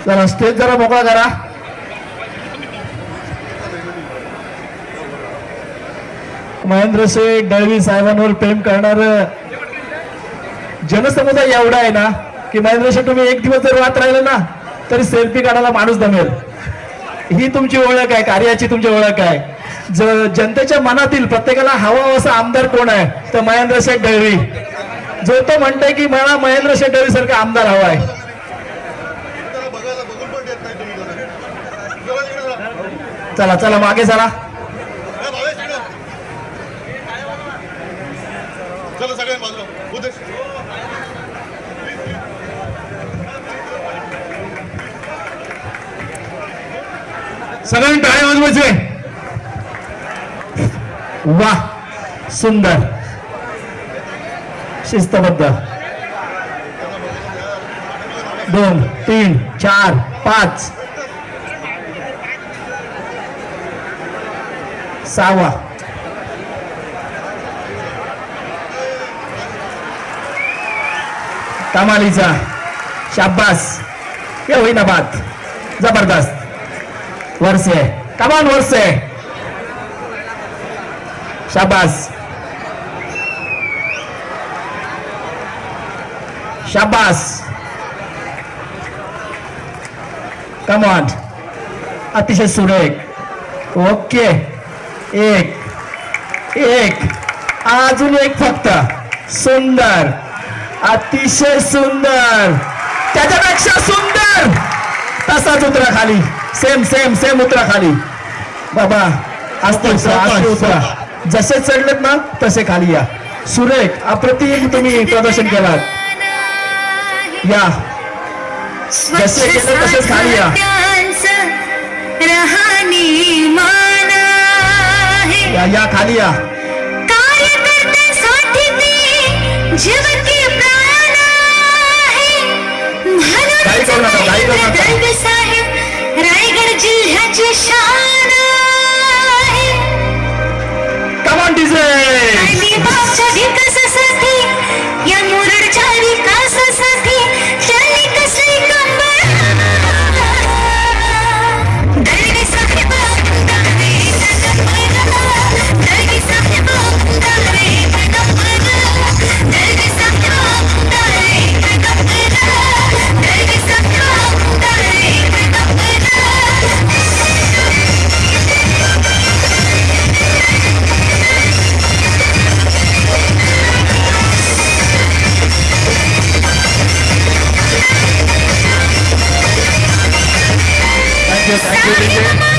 जरा स्टेज जरा मोकळा करा. महेंद्र शेठ दळवी साहेबांवर प्रेम करणार जनसमुदाय एवढा आहे ना की महेंद्र शेठ तुम्ही एक दिवस जर वाट राहिलं ना तरी सेल्फी काढायला माणूस दमेल. ही तुमची ओळख आहे, कार्याची तुमची ओळख आहे. जनतेच्या मनातील प्रत्येकाला हवा असा आमदार कोण आहे तर महेंद्र शेठ दळवी. जो तो म्हणतोय की मला महेंद्र शेठ दळवी सारखा आमदार हवा आहे. चला चला मागे चला. सगळ्यांनी टाळ्या वाजवायचे. वाह सुंदर शिस्तबद्ध. 2 3 4 5 6वा. कमालीचा शाबास. ये होईना बात. जबरदस्त. वर्षे कमान वर्षे. शाबास शाबास. कमान अतिशय सुरेख. ओके. एक अजून एक फक्त. सुंदर अतिशय सुंदर. त्याच्यापेक्षा सुंदर. तसाच उतरा खाली. सेम सेम सेम उतरा खाली बाबा. असते उतरा. जसे चढलेत ना तसे खाली या. सुरेख अप्रतिम तुम्ही प्रदर्शन केलात. या जसे केले तसेच खाली या. या खाली या. काही करू नका, काही करू नका. रायगड जिल्ह्याची शान आहे. कमान डीजे. अलिबागच्या विकासासाठी या मुरडच्या विकासासाठी त्यांनी कसली कंबर. दळवी साहेब दळवी साहेब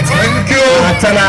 थँक्यू. चला